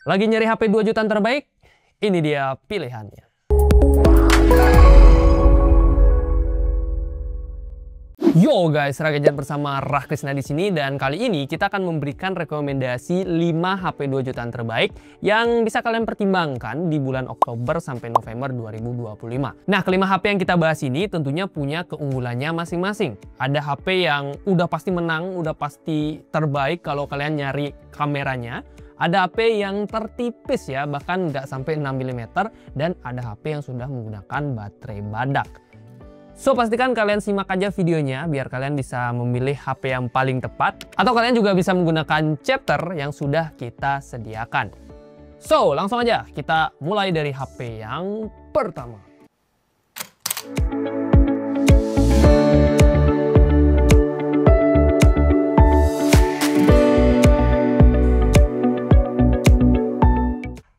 Lagi nyari HP 2 jutaan terbaik? Ini dia pilihannya. Yo guys, Ragajan bersama Rahkrisna di sini, dan kali ini kita akan memberikan rekomendasi 5 HP 2 jutaan terbaik yang bisa kalian pertimbangkan di bulan Oktober sampai November 2025. Nah, kelima HP yang kita bahas ini tentunya punya keunggulannya masing-masing. Ada HP yang udah pasti menang, udah pasti terbaik kalau kalian nyari kameranya. Ada HP yang tertipis ya, bahkan nggak sampai 6 mm, dan ada HP yang sudah menggunakan baterai badak. So, pastikan kalian simak aja videonya biar kalian bisa memilih HP yang paling tepat, atau kalian juga bisa menggunakan chapter yang sudah kita sediakan. So, langsung aja kita mulai dari HP yang pertama.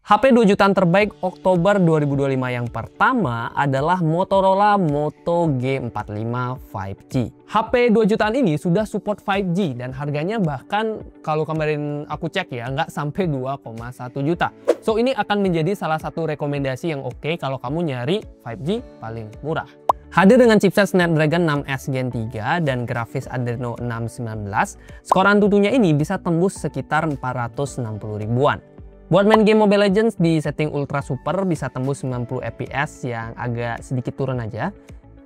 HP 2 jutaan terbaik Oktober 2025 yang pertama adalah Motorola Moto G45 5G. HP 2 jutaan ini sudah support 5G dan harganya bahkan kalau kemarin aku cek ya nggak sampai 2,1 juta. So, ini akan menjadi salah satu rekomendasi yang oke kalau kamu nyari 5G paling murah. Hadir dengan chipset Snapdragon 6S Gen 3 dan grafis Adreno 619, skor Antutunya ini bisa tembus sekitar 460 ribuan. Buat main game Mobile Legends di setting Ultra Super bisa tembus 90 fps yang agak sedikit turun aja.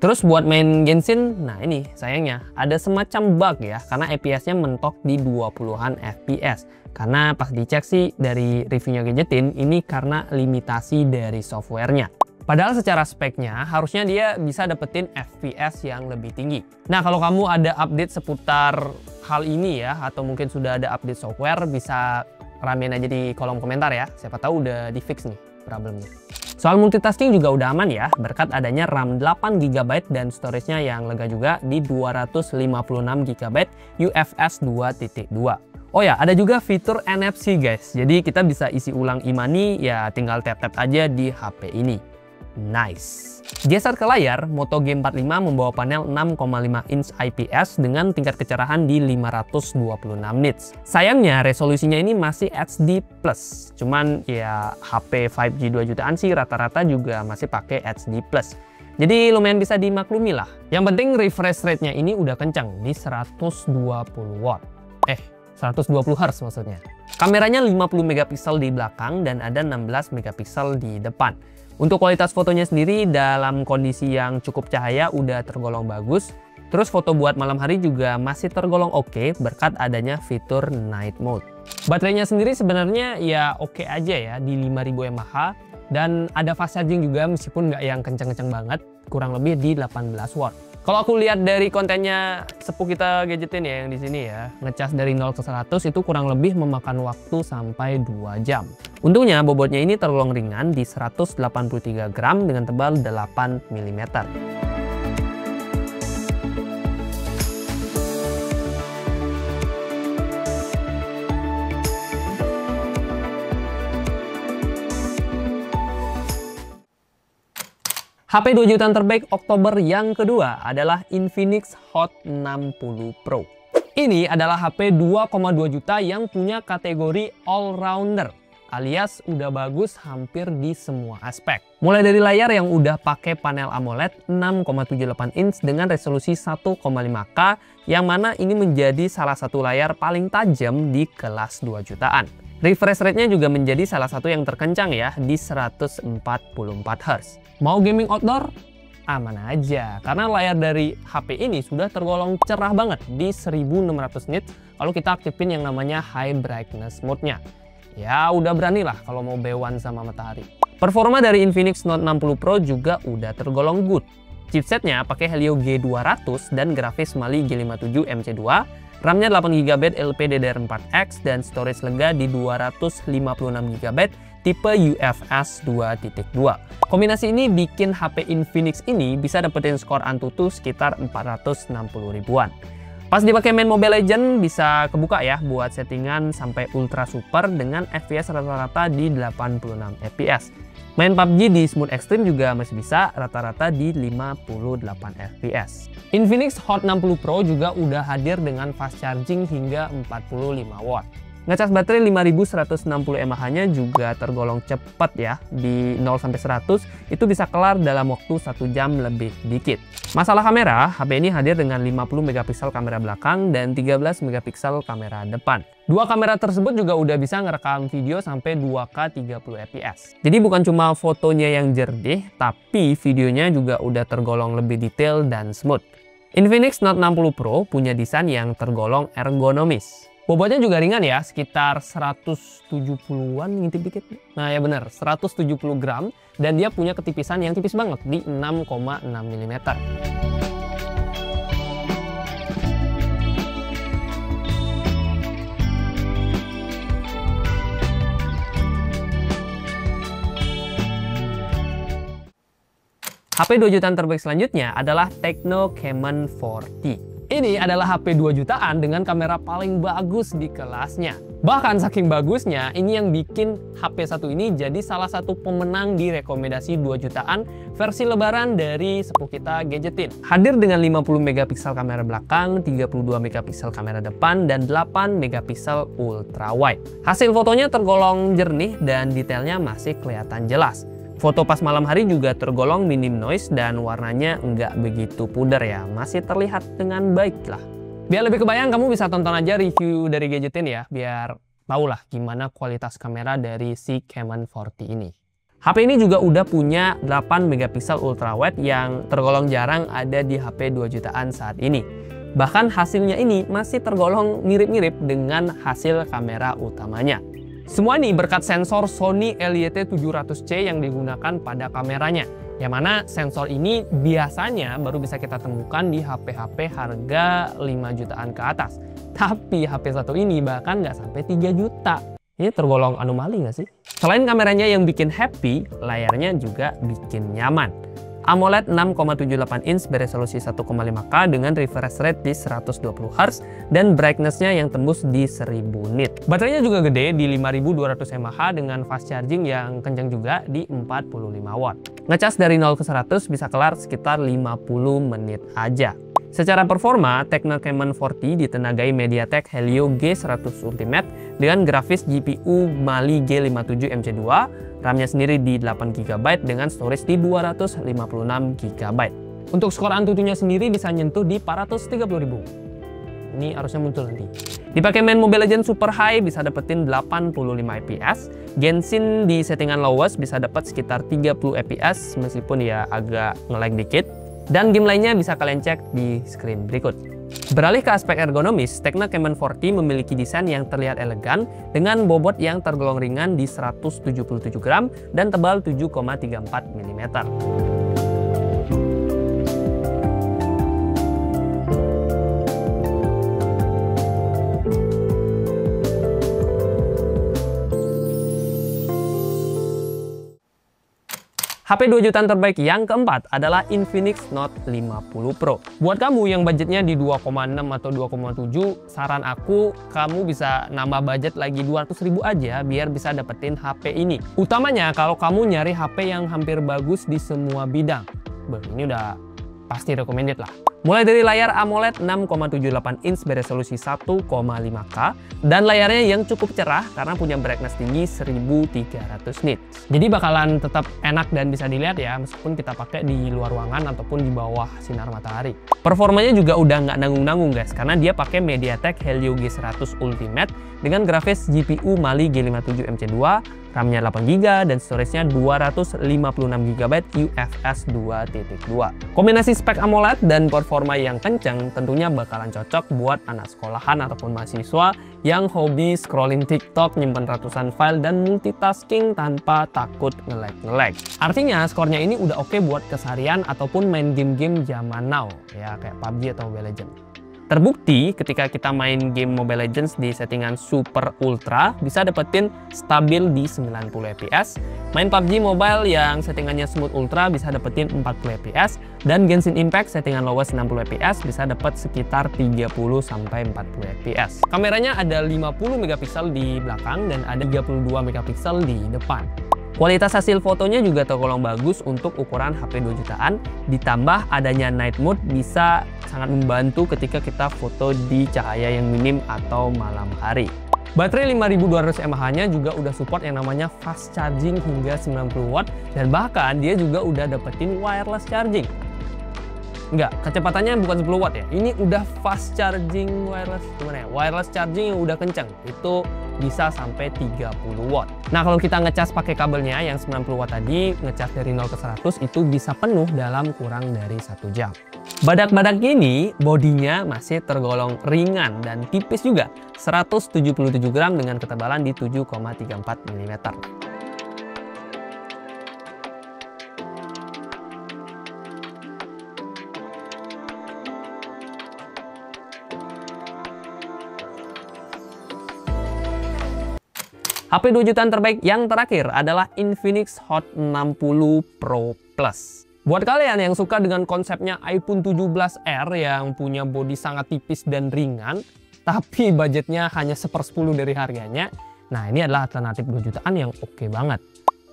Terus buat main Genshin, nah ini sayangnya ada semacam bug ya, karena fps-nya mentok di 20-an fps. Karena pas dicek sih dari reviewnya Gadgetin, ini karena limitasi dari softwarenya. Padahal secara speknya harusnya dia bisa dapetin FPS yang lebih tinggi. Nah, kalau kamu ada update seputar hal ini ya, atau mungkin sudah ada update software, bisa ramein aja di kolom komentar ya. Siapa tahu udah di fix nih problemnya. Soal multitasking juga udah aman ya, berkat adanya RAM 8 GB dan storage-nya yang lega juga di 256 GB UFS 2.2. Oh ya, ada juga fitur NFC guys. Jadi kita bisa isi ulang e-money ya, tinggal tap-tap aja di HP ini. Nice. Geser ke layar, Moto G45 membawa panel 6,5 inch IPS dengan tingkat kecerahan di 526 nits. Sayangnya resolusinya ini masih HD+. Cuman ya HP 5G 2 jutaan sih rata-rata juga masih pakai HD+. Jadi lumayan bisa dimaklumi lah. Yang penting refresh rate-nya ini udah kencang di 120 watt. 120 Hz maksudnya. Kameranya 50 megapiksel di belakang dan ada 16 megapiksel di depan. Untuk kualitas fotonya sendiri dalam kondisi yang cukup cahaya udah tergolong bagus. Terus foto buat malam hari juga masih tergolong oke berkat adanya fitur night mode. Baterainya sendiri sebenarnya ya oke aja ya di 5000 mAh, dan ada fast charging juga meskipun nggak yang kenceng-kenceng banget, kurang lebih di 18 watt. Kalau aku lihat dari kontennya sepuh kita Gadgetin ya yang di sini ya, ngecas dari 0 ke 100 itu kurang lebih memakan waktu sampai 2 jam. Untungnya bobotnya ini tergolong ringan di 183 gram dengan tebal 8 mm. HP 2 jutaan terbaik Oktober yang kedua adalah Infinix Hot 60 Pro. Ini adalah HP 2,2 juta yang punya kategori all-rounder, alias udah bagus hampir di semua aspek. Mulai dari layar yang udah pakai panel AMOLED 6,78 inch dengan resolusi 1,5K, yang mana ini menjadi salah satu layar paling tajam di kelas 2 jutaan. Refresh rate-nya juga menjadi salah satu yang terkencang ya, di 144 Hz. Mau gaming outdoor? Aman aja, karena layar dari HP ini sudah tergolong cerah banget di 1600 nits kalau kita aktifin yang namanya high brightness mode-nya. Ya udah berani lah kalau mau bewan sama matahari. Performa dari Infinix Note 60 Pro juga udah tergolong good. Chipsetnya pakai Helio G200 dan grafis Mali G57 MC2, RAM-nya 8GB LPDDR4X dan storage lega di 256GB tipe UFS 2.2. Kombinasi ini bikin HP Infinix ini bisa dapetin skor Antutu sekitar 460 ribuan. Pas dipakai main Mobile Legends bisa kebuka ya buat settingan sampai Ultra Super dengan FPS rata-rata di 86 fps. Main PUBG di Smooth Extreme juga masih bisa rata-rata di 58 fps. Infinix Hot 60 Pro juga udah hadir dengan fast charging hingga 45 watt. Ngecas baterai 5160 mAh-nya juga tergolong cepat ya. Di 0-100 itu bisa kelar dalam waktu 1 jam lebih dikit. Masalah kamera, HP ini hadir dengan 50 megapiksel kamera belakang dan 13 megapiksel kamera depan. Dua kamera tersebut juga udah bisa ngerekam video sampai 2K 30 fps. Jadi bukan cuma fotonya yang jernih, tapi videonya juga udah tergolong lebih detail dan smooth. Infinix Note 60 Pro punya desain yang tergolong ergonomis. Bobotnya juga ringan ya, sekitar 170-an, ngintip dikit. Nah ya bener, 170 gram, dan dia punya ketipisan yang tipis banget di 6,6 mm. HP 2 jutaan terbaik selanjutnya adalah Tecno Camon 40. Ini adalah HP 2 jutaan dengan kamera paling bagus di kelasnya. Bahkan saking bagusnya, ini yang bikin HP satu ini jadi salah satu pemenang di rekomendasi 2 jutaan versi lebaran dari sepuh kita Gadgetin. Hadir dengan 50 megapiksel kamera belakang, 32 megapiksel kamera depan, dan 8 megapiksel ultra wide. Hasil fotonya tergolong jernih dan detailnya masih kelihatan jelas. Foto pas malam hari juga tergolong minim noise dan warnanya nggak begitu pudar ya, masih terlihat dengan baik lah. Biar lebih kebayang, kamu bisa tonton aja review dari Gadgetin ya, biar tau lah gimana kualitas kamera dari si Camon 40 ini. HP ini juga udah punya 8 megapiksel ultrawide yang tergolong jarang ada di HP 2 jutaan saat ini. Bahkan hasilnya ini masih tergolong mirip-mirip dengan hasil kamera utamanya. Semua ini berkat sensor Sony LYT700C yang digunakan pada kameranya. Yang mana sensor ini biasanya baru bisa kita temukan di HP-HP harga 5 jutaan ke atas. Tapi HP satu ini bahkan nggak sampai 3 juta. Ini tergolong anomali nggak sih? Selain kameranya yang bikin happy, layarnya juga bikin nyaman. AMOLED 6,78 inch beresolusi 1,5K dengan refresh rate di 120Hz dan brightness-nya yang tembus di 1000 nit. Baterainya juga gede di 5200 mAh dengan fast charging yang kencang juga di 45 watt. Ngecas dari 0 ke 100 bisa kelar sekitar 50 menit aja. Secara performa, Tecno Camon 40 ditenagai MediaTek Helio G100 Ultimate dengan grafis GPU Mali G57 MC2, RAM-nya sendiri di 8GB dengan storage di 256GB. Untuk skor Antutunya sendiri bisa nyentuh di 430.000. Ini harusnya muncul nanti. Dipakai main Mobile Legends Super High bisa dapetin 85 fps. Genshin di settingan lowest bisa dapat sekitar 30 fps meskipun ya agak nge-lag dikit. Dan game lainnya bisa kalian cek di screen berikut. Beralih ke aspek ergonomis, Tecno Camon 40 memiliki desain yang terlihat elegan dengan bobot yang tergolong ringan di 177 gram dan tebal 7,34 mm. HP 2 jutaan terbaik yang keempat adalah Infinix Note 50 Pro. Buat kamu yang budgetnya di 2,6 atau 2,7, saran aku kamu bisa nambah budget lagi 200.000 aja biar bisa dapetin HP ini. Utamanya kalau kamu nyari HP yang hampir bagus di semua bidang. Ini udah pasti recommended lah. Mulai dari layar AMOLED 6,78 inch beresolusi 1,5K dan layarnya yang cukup cerah karena punya brightness tinggi 1300 nits. Jadi bakalan tetap enak dan bisa dilihat ya meskipun kita pakai di luar ruangan ataupun di bawah sinar matahari. Performanya juga udah nggak nanggung-nanggung guys karena dia pakai MediaTek Helio G100 Ultimate dengan grafis GPU Mali G57 MC2, RAM-nya 8GB dan storage-nya 256GB UFS 2.2. Kombinasi spek AMOLED dan performa yang kencang tentunya bakalan cocok buat anak sekolahan ataupun mahasiswa yang hobi scrolling TikTok, nyimpen ratusan file dan multitasking tanpa takut nge-lag. Artinya skornya ini udah oke buat keseharian ataupun main game-game zaman now ya kayak PUBG atau Mobile Legends. Terbukti ketika kita main game Mobile Legends di settingan Super Ultra bisa dapetin stabil di 90 fps. Main PUBG Mobile yang settingannya Smooth Ultra bisa dapetin 40 fps. Dan Genshin Impact settingan lowest 60 fps bisa dapat sekitar 30-40 fps. Kameranya ada 50 megapiksel di belakang dan ada 32 megapiksel di depan. Kualitas hasil fotonya juga tergolong bagus untuk ukuran HP 2 jutaan, ditambah adanya night mode bisa sangat membantu ketika kita foto di cahaya yang minim atau malam hari. Baterai 5200 mAh-nya juga udah support yang namanya fast charging hingga 90 watt, dan bahkan dia juga udah dapetin wireless charging. Enggak, kecepatannya bukan 10 watt ya. Ini udah fast charging wireless, gimana ya? Wireless charging yang udah kenceng. Itu bisa sampai 30 watt. Nah, kalau kita ngecas pakai kabelnya yang 90 watt tadi, ngecas dari 0 ke 100 itu bisa penuh dalam kurang dari 1 jam. Badak-badak ini bodinya masih tergolong ringan dan tipis juga. 177 gram dengan ketebalan di 7,34 mm. HP 2 jutaan terbaik yang terakhir adalah Infinix Hot 60 Pro Plus. Buat kalian yang suka dengan konsepnya iPhone 17R yang punya bodi sangat tipis dan ringan, tapi budgetnya hanya 1/10 dari harganya, nah ini adalah alternatif 2 jutaan yang oke banget.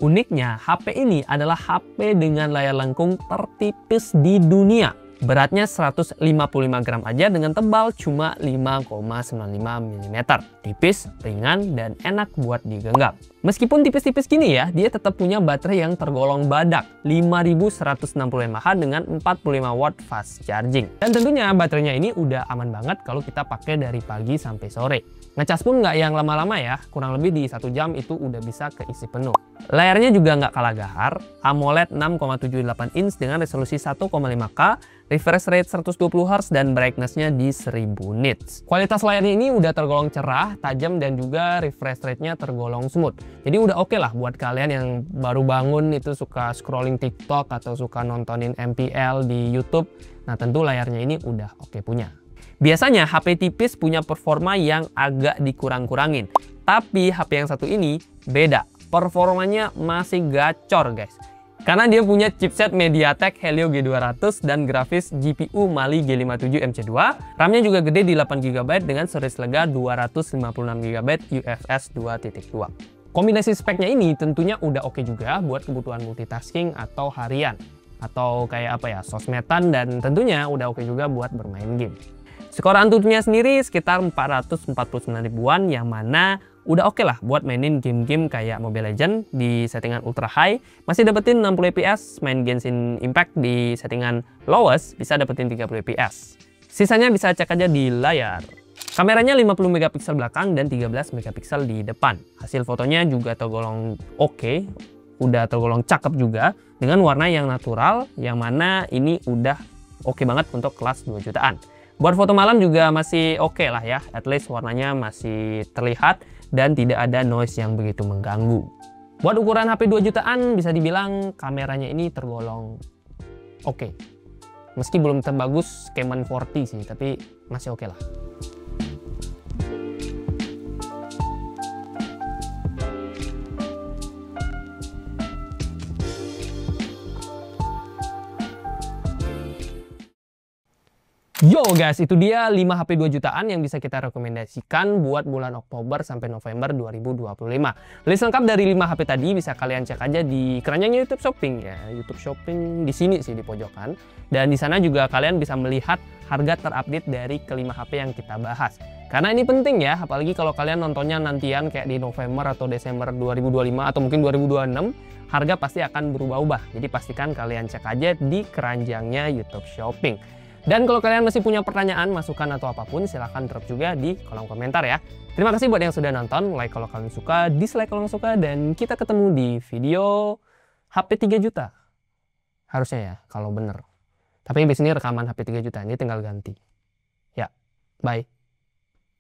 Uniknya, HP ini adalah HP dengan layar lengkung tertipis di dunia. Beratnya 155 gram aja dengan tebal cuma 5,95 mm. Tipis, ringan, dan enak buat digenggam. Meskipun tipis-tipis gini ya, dia tetap punya baterai yang tergolong badak 5160 mAh dengan 45 watt fast charging. Dan tentunya baterainya ini udah aman banget kalau kita pakai dari pagi sampai sore. Ngecas pun nggak yang lama-lama ya, kurang lebih di 1 jam itu udah bisa keisi penuh. Layarnya juga nggak kalah gahar, AMOLED 6,78 inch dengan resolusi 1,5K, refresh rate 120 Hz dan brightness-nya di 1000 nits. Kualitas layarnya ini udah tergolong cerah, tajam, dan juga refresh rate-nya tergolong smooth. Jadi udah oke lah buat kalian yang baru bangun itu suka scrolling TikTok atau suka nontonin MPL di YouTube. Nah, tentu layarnya ini udah oke punya. Biasanya HP tipis punya performa yang agak dikurang-kurangin. Tapi HP yang satu ini beda. Performanya masih gacor guys. Karena dia punya chipset MediaTek Helio G200 dan grafis GPU Mali G57 MC2. RAM-nya juga gede di 8GB dengan storage lega 256GB UFS 2.2. Kombinasi speknya ini tentunya udah oke juga buat kebutuhan multitasking atau harian. Atau kayak apa ya, sosmedan, dan tentunya udah oke juga buat bermain game. Skor Antutunya sendiri sekitar 449 ribuan, yang mana udah oke lah buat mainin game-game kayak Mobile Legends di settingan ultra high, masih dapetin 60 fps, main Genshin Impact di settingan lowest bisa dapetin 30 fps. Sisanya bisa cek aja di layar. Kameranya 50 megapiksel belakang dan 13 megapiksel di depan. Hasil fotonya juga tergolong oke, udah tergolong cakep juga dengan warna yang natural, yang mana ini udah oke banget untuk kelas 2 jutaan. Buat foto malam juga masih oke lah ya, at least warnanya masih terlihat dan tidak ada noise yang begitu mengganggu. Buat ukuran HP 2 jutaan bisa dibilang kameranya ini tergolong oke. Meski belum terbagus Canon 40 sih, tapi masih oke lah. Yo guys, itu dia 5 HP 2 jutaan yang bisa kita rekomendasikan buat bulan Oktober sampai November 2025. List lengkap dari 5 HP tadi bisa kalian cek aja di keranjangnya YouTube Shopping ya. YouTube Shopping di sini sih di pojokan. Dan di sana juga kalian bisa melihat harga terupdate dari kelima HP yang kita bahas. Karena ini penting ya, apalagi kalau kalian nontonnya nantian kayak di November atau Desember 2025 atau mungkin 2026, harga pasti akan berubah-ubah. Jadi pastikan kalian cek aja di keranjangnya YouTube Shopping. Dan kalau kalian masih punya pertanyaan, masukan, atau apapun, silahkan drop juga di kolom komentar ya. Terima kasih buat yang sudah nonton, like kalau kalian suka, dislike kalau nggak suka, dan kita ketemu di video HP 3 juta. Harusnya ya, kalau bener. Tapi di sini rekaman HP 3 juta, ini tinggal ganti. Ya, bye.